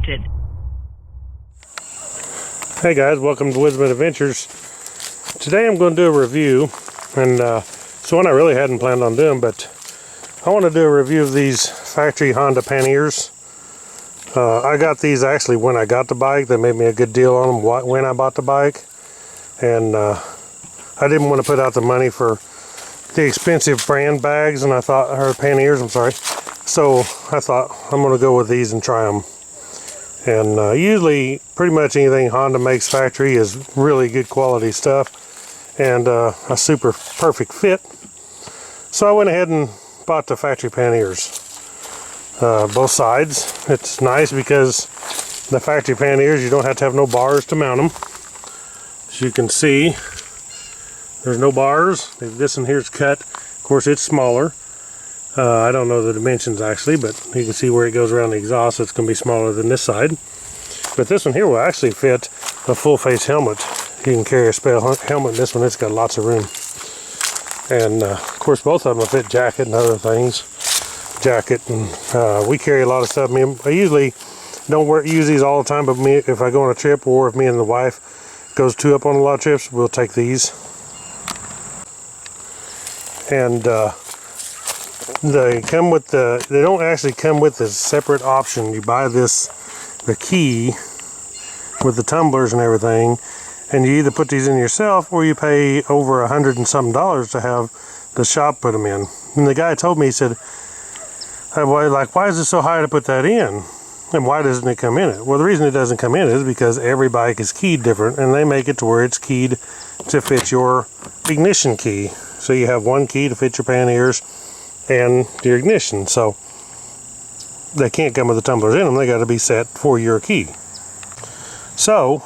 disconnected. Hey guys, welcome to Woodzman Adventures. Today I'm going to do a review, and it's one I really hadn't planned on doing, but I want to do a review of these factory Honda Panniers. I got these actually when I got the bike. They made me a good deal on them when I bought the bike, and I didn't want to put out the money for the expensive brand bags, and I thought, or Panniers, I'm sorry. So I thought I'm going to go with these and try them. And usually pretty much anything Honda makes factory is really good quality stuff and a super perfect fit. So I went ahead and bought the factory Panniers, both sides. It's nice because the factory Panniers, you don't have to have no bars to mount them. As you can see, there's no bars. This one here is cut. Of course, it's smaller. I don't know the dimensions actually, but you can see where it goes around the exhaust. It's going to be smaller than this side. But this one here will actually fit a full face helmet. You can carry a spare helmet in this one. It's got lots of room. And of course, both of them will fit jacket and other things. Jacket, and we carry a lot of stuff. I usually don't use these all the time, but if I go on a trip, or if me and the wife goes up on a lot of trips, we'll take these. And they come with they don't actually come with a separate option. You buy the key with the tumblers and everything, and you either put these in yourself or you pay over $100 and something to have the shop put them in. And the guy told me, he said, why is it so high to put that in? And why doesn't it come in it? Well, the reason it doesn't come in is because every bike is keyed different, and they make it to where it's keyed to fit your ignition key. So you have one key to fit your Panniers and your ignition. So they can't come with the tumblers in them. They got to be set for your key. So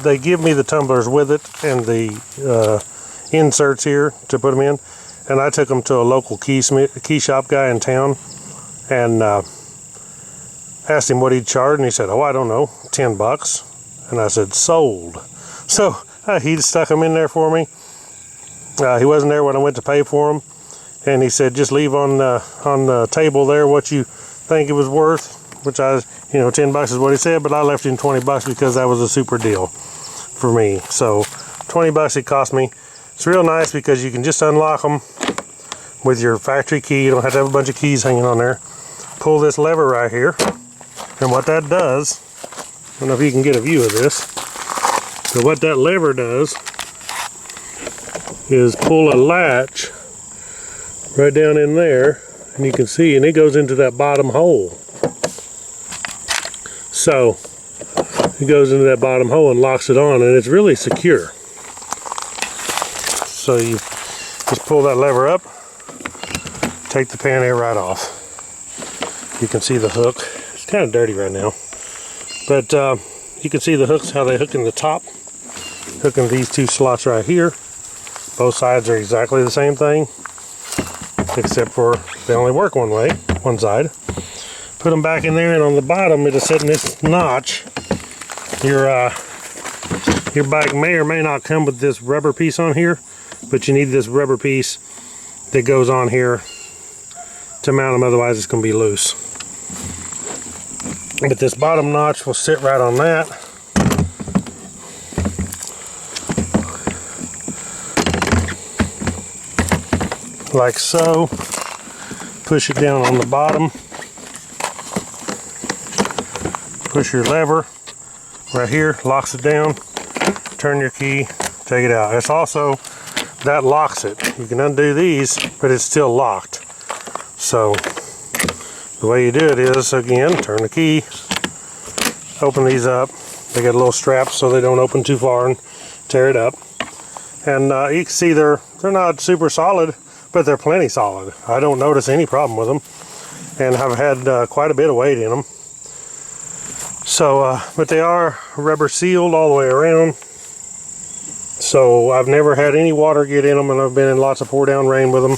they give me the tumblers with it and the inserts here to put them in. And I took them to a local key shop guy in town and asked him what he'd charge, and he said, "Oh, I don't know, $10." And I said, "Sold." So he stuck them in there for me. He wasn't there when I went to pay for them, and he said, "Just leave on the table there what you think it was worth," which $10 is what he said, but I left him $20 because that was a super deal for me. So $20 it cost me. It's real nice because you can just unlock them with your factory key. You don't have to have a bunch of keys hanging on there. Pull this lever right here, and what that does, I don't know if you can get a view of this, but what that lever does is pull a latch right down in there, and you can see, and it goes into that bottom hole. So it goes into that bottom hole and locks it on, and it's really secure. So you just pull that lever up, take the Pannier right off. You can see the hook. It's kind of dirty right now, but you can see the hooks, how they hook in the top, hooking these two slots right here. Both sides are exactly the same thing, except for they only work one way, one side. Put them back in there, and on the bottom it is set in this notch. Your bike may or may not come with this rubber piece on here, but you need this rubber piece that goes on here to mount them, otherwise it's going to be loose. But this bottom notch will sit right on that. Like so. Push it down on the bottom. Push your lever right here, locks it down. Turn your key, take it out. It's also, that locks it. You can undo these, but it's still locked. So the way you do it is, again, turn the key, open these up. They got a little strap so they don't open too far and tear it up. And you can see they're not super solid, but they're plenty solid. I don't notice any problem with them, and I've had quite a bit of weight in them. So, but they are rubber sealed all the way around. So I've never had any water get in them, and I've been in lots of pour down rain with them.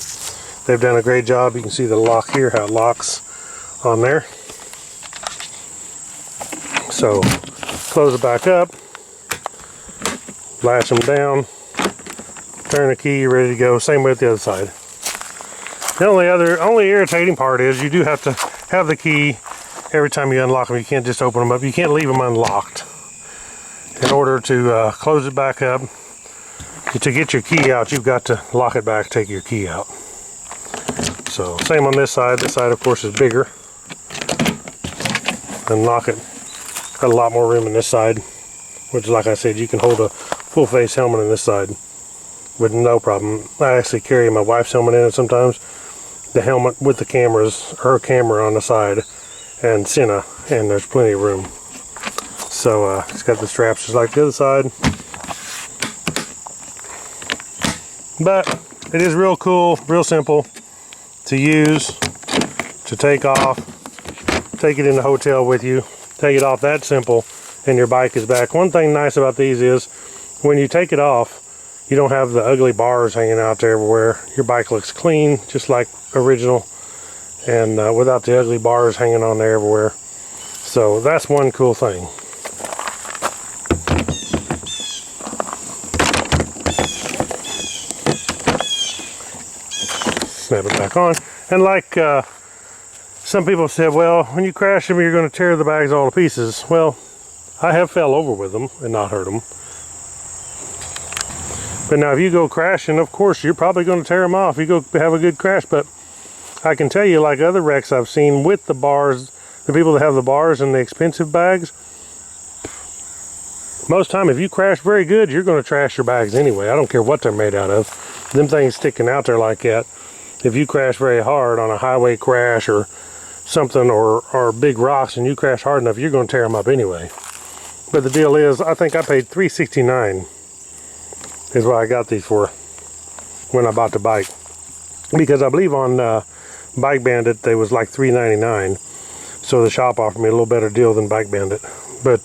They've done a great job. You can see the lock here, how it locks on there. So close it back up, latch them down, turn the key, you're ready to go. Same with the other side. The only irritating part is you do have to have the key every time you unlock them, you can't just open them up. You can't leave them unlocked. In order to close it back up, to get your key out, you've got to lock it back, take your key out. So same on this side. This side, of course, is bigger. Unlock it. Got a lot more room in this side, which, like I said, you can hold a full face helmet on this side with no problem. I actually carry my wife's helmet in it sometimes. The helmet with the cameras, her camera on the side, and SENA, and there's plenty of room. So it's got the straps just like the other side. But it is real cool, real simple to use, to take off, take it in the hotel with you, take it off that simple, and your bike is back. One thing nice about these is when you take it off, you don't have the ugly bars hanging out there everywhere. Your bike looks clean, just like original, and without the ugly bars hanging on there everywhere. So that's one cool thing. Snap it back on. And like some people said, well, when you crash them, you're going to tear the bags all to pieces. Well, I have fell over with them and not hurt them. But now if you go crashing, of course, you're probably going to tear them off. You go have a good crash. But I can tell you, like other wrecks I've seen with the bars, the people that have the bars and the expensive bags, most time if you crash very good, you're going to trash your bags anyway. I don't care what they're made out of. Them things sticking out there like that, if you crash very hard on a highway crash or something, or big rocks, and you crash hard enough, you're going to tear them up anyway. But the deal is, I think I paid $369 is what I got these for when I bought the bike, because I believe on Bike Bandit they was like $399, so the shop offered me a little better deal than Bike Bandit. But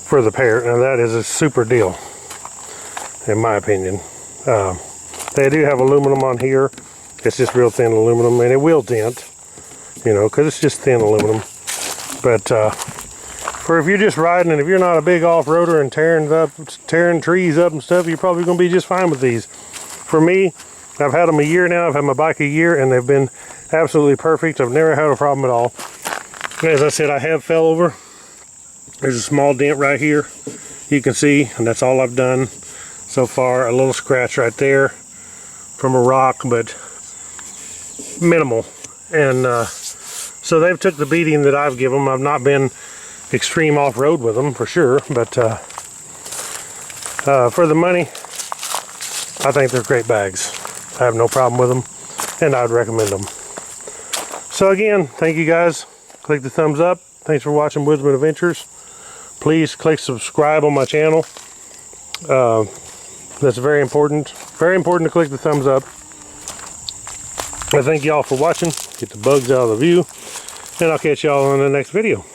for the pair, now that is a super deal in my opinion. They do have aluminum on here. It's just real thin aluminum, and it will dent, you know, because it's just thin aluminum. But for if you're just riding, and if you're not a big off-roader and tearing trees up and stuff, you're probably going to be just fine with these. For me, I've had them a year now. I've had my bike a year, and they've been absolutely perfect. I've never had a problem at all. As I said, I have fell over. There's a small dent right here, you can see, and that's all I've done so far. A little scratch right there from a rock, but minimal. And so they've took the beating that I've given them. I've not been extreme off-road with them for sure, but for the money, I think they're great bags. I have no problem with them, and I'd recommend them. So again, thank you guys. Click the thumbs up. Thanks for watching Woodzman Adventures. Please click subscribe on my channel. That's very important. Very important to click the thumbs up. I thank y'all for watching. Get the bugs out of the view, and I'll catch y'all in the next video.